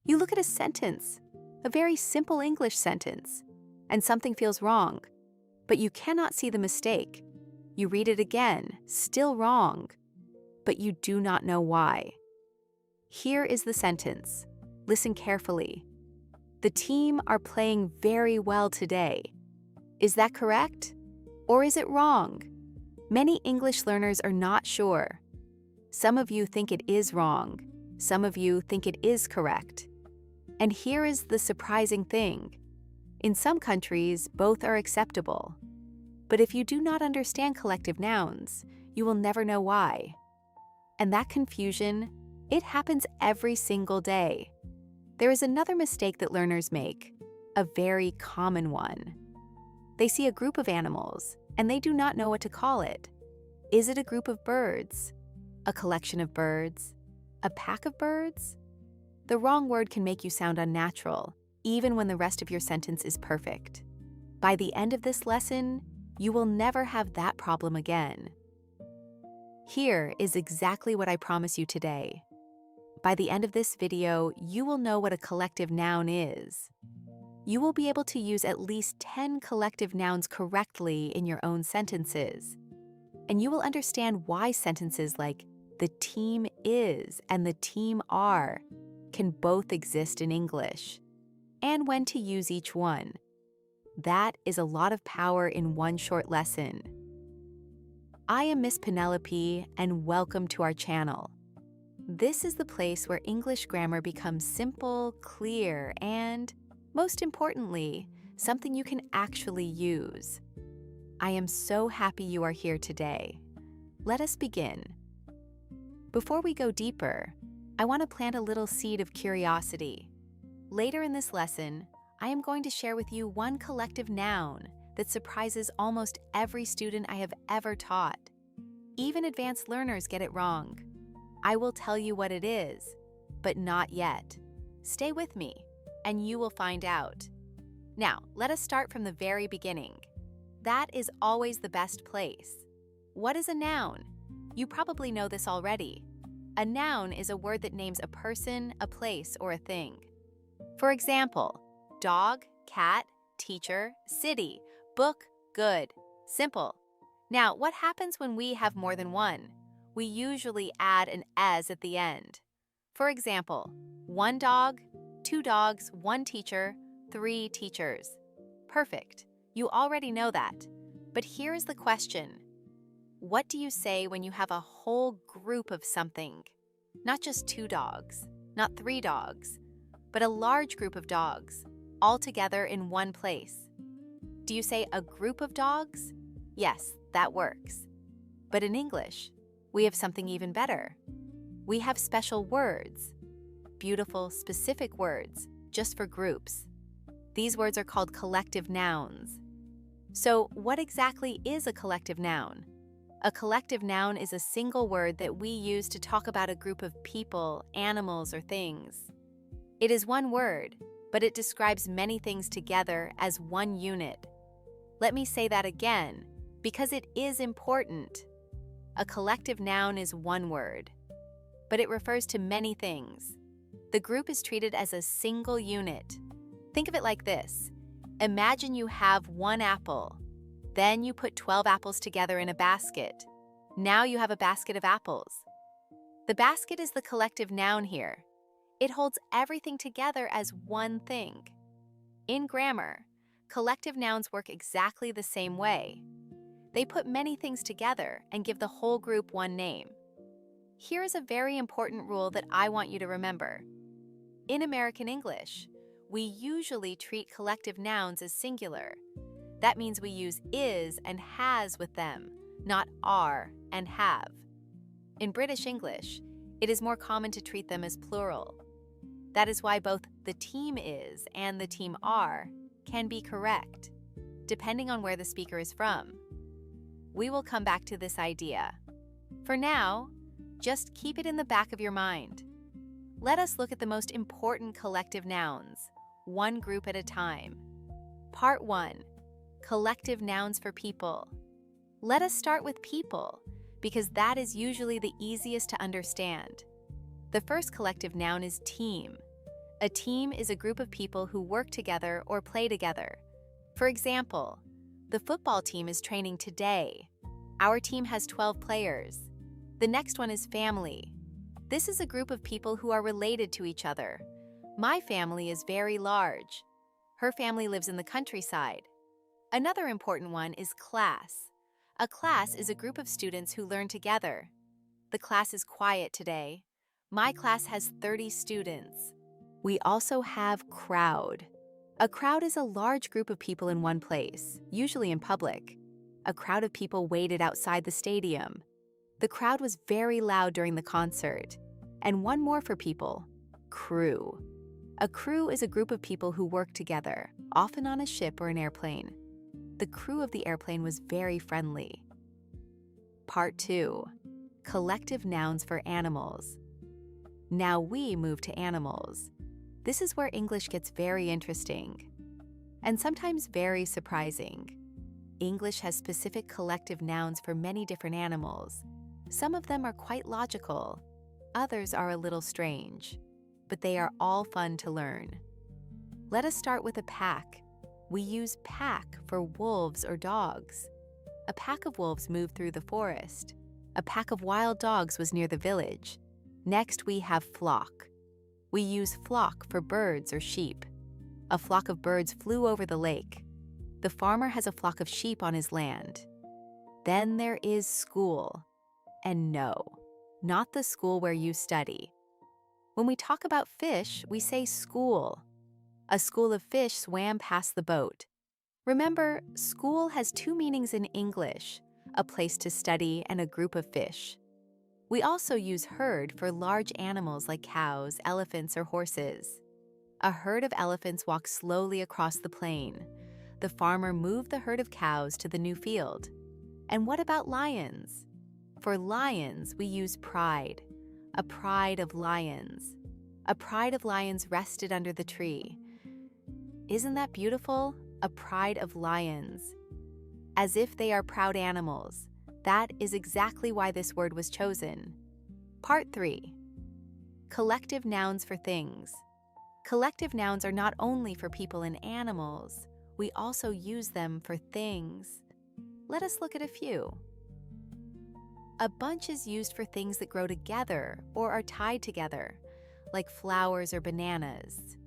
You look at a sentence, a very simple English sentence, and something feels wrong, but you cannot see the mistake. You read it again, still wrong, but you do not know why. Here is the sentence. Listen carefully. The team are playing very well today. Is that correct? Or is it wrong? Many English learners are not sure. Some of you think it is wrong. Some of you think it is correct. And here is the surprising thing. In some countries, both are acceptable. But if you do not understand collective nouns, you will never know why. And that confusion, it happens every single day. There is another mistake that learners make, a very common one. They see a group of animals, and they do not know what to call it. Is it a group of birds? A collection of birds? A pack of birds? The wrong word can make you sound unnatural, even when the rest of your sentence is perfect. By the end of this lesson, you will never have that problem again. Here is exactly what I promise you today. By the end of this video, you will know what a collective noun is. You will be able to use at least 10 collective nouns correctly in your own sentences. And you will understand why sentences like the team is and the team are can both exist in English, and when to use each one. That is a lot of power in one short lesson. I am Miss Penelope, and welcome to our channel. This is the place where English grammar becomes simple, clear, and, most importantly, something you can actually use. I am so happy you are here today. Let us begin. Before we go deeper, I want to plant a little seed of curiosity. Later in this lesson, I am going to share with you one collective noun that surprises almost every student I have ever taught. Even advanced learners get it wrong. I will tell you what it is, but not yet. Stay with me, and you will find out. Now, let us start from the very beginning. That is always the best place. What is a noun? You probably know this already. A noun is a word that names a person, a place, or a thing. For example, dog, cat, teacher, city, book, good. Simple. Now, what happens when we have more than one? We usually add an "as" at the end. For example, 1 dog, 2 dogs, 1 teacher, 3 teachers. Perfect. You already know that. But here is the question. What do you say when you have a whole group of something? Not just 2 dogs, not 3 dogs, but a large group of dogs, all together in one place. Do you say a group of dogs? Yes, that works. But in English, we have something even better. We have special words, beautiful, specific words, just for groups. These words are called collective nouns. So, what exactly is a collective noun? A collective noun is a single word that we use to talk about a group of people, animals, or things. It is one word, but it describes many things together as one unit. Let me say that again, because it is important. A collective noun is one word, but it refers to many things. The group is treated as a single unit. Think of it like this. Imagine you have 1 apple. Then you put 12 apples together in a basket. Now you have a basket of apples. The basket is the collective noun here. It holds everything together as one thing. In grammar, collective nouns work exactly the same way. They put many things together and give the whole group one name. Here is a very important rule that I want you to remember. In American English, we usually treat collective nouns as singular. That means we use is and has with them, not are and have. In British English, it is more common to treat them as plural. That is why both the team is and the team are can be correct, depending on where the speaker is from. We will come back to this idea. For now, just keep it in the back of your mind. Let us look at the most important collective nouns, one group at a time. Part 1. Collective nouns for people. Let us start with people, because that is usually the easiest to understand. The first collective noun is team. A team is a group of people who work together or play together. For example, the football team is training today. Our team has 12 players. The next one is family. This is a group of people who are related to each other. My family is very large. Her family lives in the countryside. Another important one is class. A class is a group of students who learn together. The class is quiet today. My class has 30 students. We also have crowd. A crowd is a large group of people in one place, usually in public. A crowd of people waited outside the stadium. The crowd was very loud during the concert. And one more for people, crew. A crew is a group of people who work together, often on a ship or an airplane. The crew of the airplane was very friendly. Part 2. Collective nouns for animals. Now we move to animals. This is where English gets very interesting and sometimes very surprising. English has specific collective nouns for many different animals. Some of them are quite logical, others are a little strange, but they are all fun to learn. Let us start with a pack. We use pack for wolves or dogs. A pack of wolves moved through the forest. A pack of wild dogs was near the village. Next, we have flock. We use flock for birds or sheep. A flock of birds flew over the lake. The farmer has a flock of sheep on his land. Then there is school. And no, not the school where you study. When we talk about fish, we say school. A school of fish swam past the boat. Remember, school has two meanings in English, a place to study and a group of fish. We also use herd for large animals like cows, elephants, or horses. A herd of elephants walked slowly across the plain. The farmer moved the herd of cows to the new field. And what about lions? For lions, we use pride. A pride of lions. A pride of lions rested under the tree. Isn't that beautiful? A pride of lions. As if they are proud animals. That is exactly why this word was chosen. Part 3. Collective nouns for things. Collective nouns are not only for people and animals, we also use them for things. Let us look at a few. A bunch is used for things that grow together or are tied together, like flowers or bananas.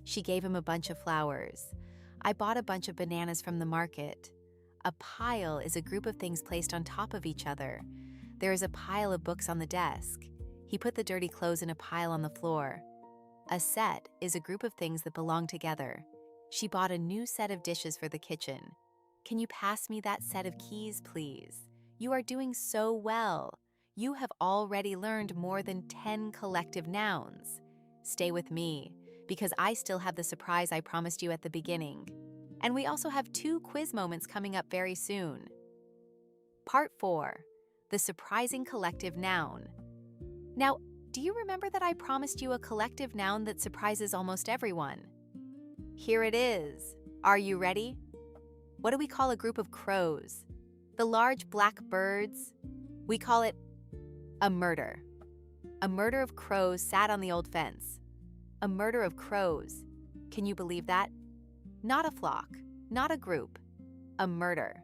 She gave him a bunch of flowers. I bought a bunch of bananas from the market. A pile is a group of things placed on top of each other. There is a pile of books on the desk. He put the dirty clothes in a pile on the floor. A set is a group of things that belong together. She bought a new set of dishes for the kitchen. Can you pass me that set of keys, please? You are doing so well. You have already learned more than 10 collective nouns. Stay with me, because I still have the surprise I promised you at the beginning. And we also have 2 quiz moments coming up very soon. Part 4. The surprising collective noun. Now, do you remember that I promised you a collective noun that surprises almost everyone? Here it is. Are you ready? What do we call a group of crows? The large black birds? We call it a murder. A murder of crows sat on the old fence. A murder of crows. Can you believe that? Not a flock, not a group, a murder.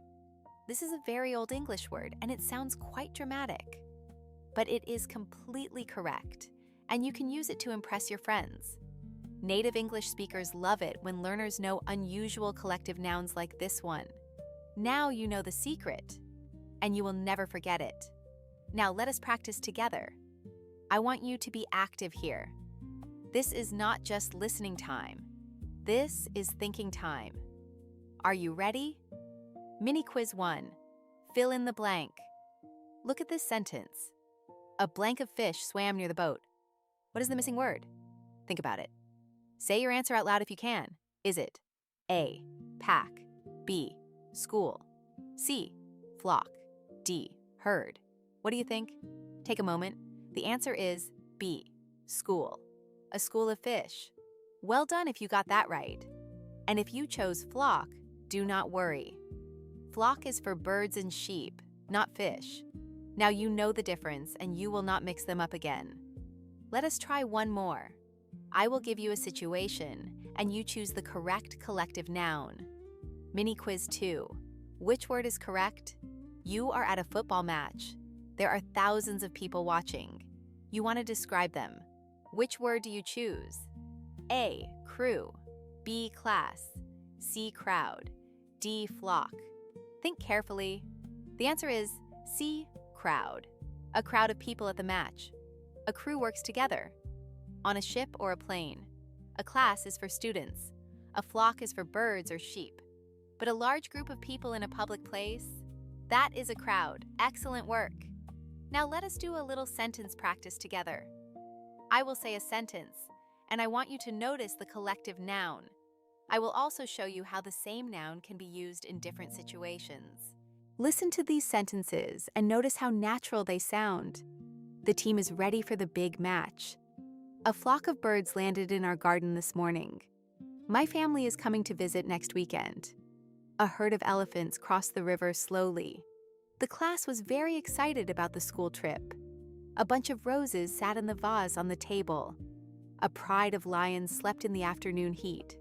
This is a very old English word, and it sounds quite dramatic. But it is completely correct, and you can use it to impress your friends. Native English speakers love it when learners know unusual collective nouns like this one. Now you know the secret, and you will never forget it. Now let us practice together. I want you to be active here. This is not just listening time. This is thinking time. Are you ready? Mini quiz 1. Fill in the blank. Look at this sentence. A blank of fish swam near the boat. What is the missing word? Think about it. Say your answer out loud if you can. Is it A, pack, B, school, C, flock, D, herd? What do you think? Take a moment. The answer is B, school. A school of fish. Well done if you got that right. And if you chose flock, do not worry. Flock is for birds and sheep, not fish. Now you know the difference and you will not mix them up again. Let us try one more. I will give you a situation, and you choose the correct collective noun. Mini quiz 2. Which word is correct? You are at a football match. There are thousands of people watching. You want to describe them. Which word do you choose? A. Crew. B. Class. C. Crowd. D. Flock. Think carefully. The answer is C. Crowd. A crowd of people at the match. A crew works together. On a ship or a plane. A class is for students. A flock is for birds or sheep. But a large group of people in a public place? That is a crowd. Excellent work. Now let us do a little sentence practice together. I will say a sentence, and I want you to notice the collective noun. I will also show you how the same noun can be used in different situations. Listen to these sentences and notice how natural they sound. The team is ready for the big match. A flock of birds landed in our garden this morning. My family is coming to visit next weekend. A herd of elephants crossed the river slowly. The class was very excited about the school trip. A bunch of roses sat in the vase on the table. A pride of lions slept in the afternoon heat.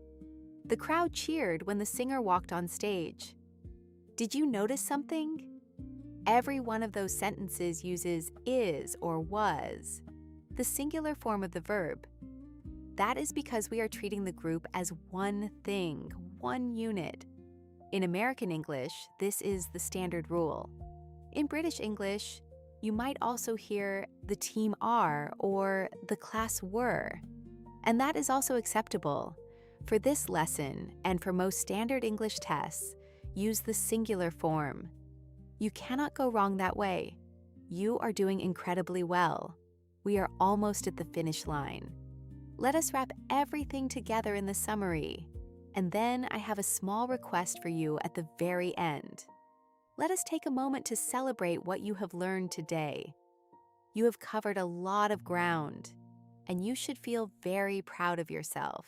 The crowd cheered when the singer walked on stage. Did you notice something? Every one of those sentences uses is or was, the singular form of the verb. That is because we are treating the group as one thing, one unit. In American English, this is the standard rule. In British English, you might also hear the team are or the class were, and that is also acceptable. For this lesson, and for most standard English tests, use the singular form. You cannot go wrong that way. You are doing incredibly well. We are almost at the finish line. Let us wrap everything together in the summary, and then I have a small request for you at the very end. Let us take a moment to celebrate what you have learned today. You have covered a lot of ground, and you should feel very proud of yourself.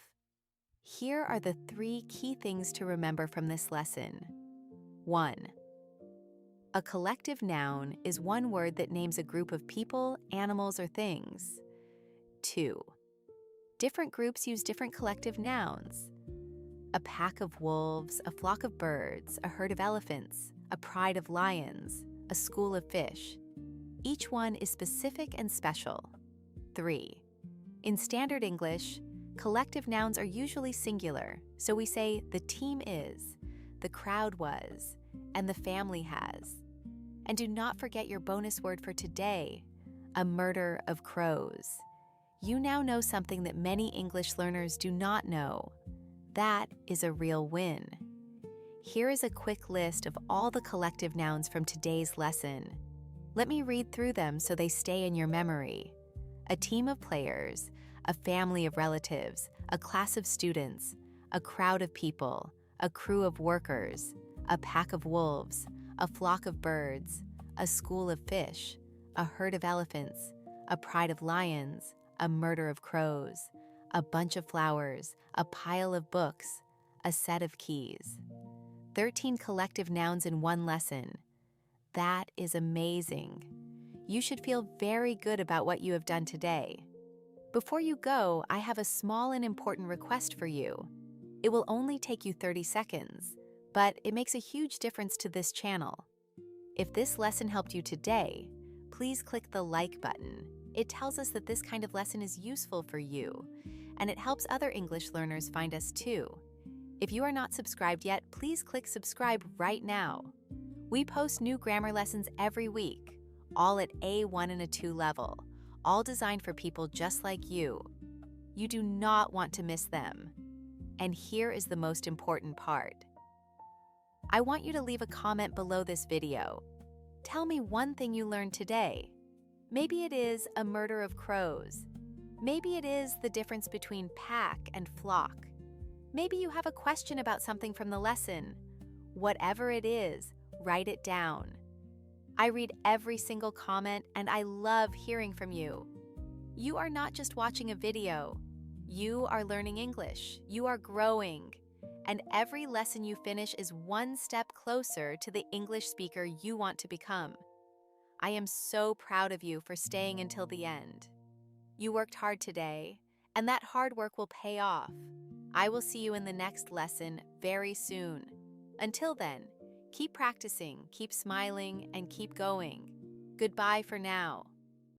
Here are the 3 key things to remember from this lesson. 1. A collective noun is one word that names a group of people, animals, or things. 2. Different groups use different collective nouns. A pack of wolves, a flock of birds, a herd of elephants, a pride of lions, a school of fish. Each one is specific and special. 3. In standard English, collective nouns are usually singular, so we say the team is, the crowd was, and the family has. And do not forget your bonus word for today, a murder of crows. You now know something that many English learners do not know. That is a real win. Here is a quick list of all the collective nouns from today's lesson. Let me read through them so they stay in your memory. A team of players, a family of relatives, a class of students, a crowd of people, a crew of workers, a pack of wolves, a flock of birds, a school of fish, a herd of elephants, a pride of lions, a murder of crows, a bunch of flowers, a pile of books, a set of keys. 13 collective nouns in one lesson. That is amazing. You should feel very good about what you have done today. Before you go, I have a small and important request for you. It will only take you 30 seconds, but it makes a huge difference to this channel. If this lesson helped you today, please click the like button. It tells us that this kind of lesson is useful for you, and it helps other English learners find us too. If you are not subscribed yet, please click subscribe right now. We post new grammar lessons every week, all at A1 and A2 level, all designed for people just like you. You do not want to miss them. And here is the most important part. I want you to leave a comment below this video. Tell me one thing you learned today. Maybe it is a murder of crows. Maybe it is the difference between pack and flock. Maybe you have a question about something from the lesson. Whatever it is, write it down. I read every single comment and I love hearing from you. You are not just watching a video. You are learning English. You are growing. And every lesson you finish is one step closer to the English speaker you want to become. I am so proud of you for staying until the end. You worked hard today, And that hard work will pay off. I will see you in the next lesson very soon. Until then, keep practicing, keep smiling, and keep going. Goodbye for now.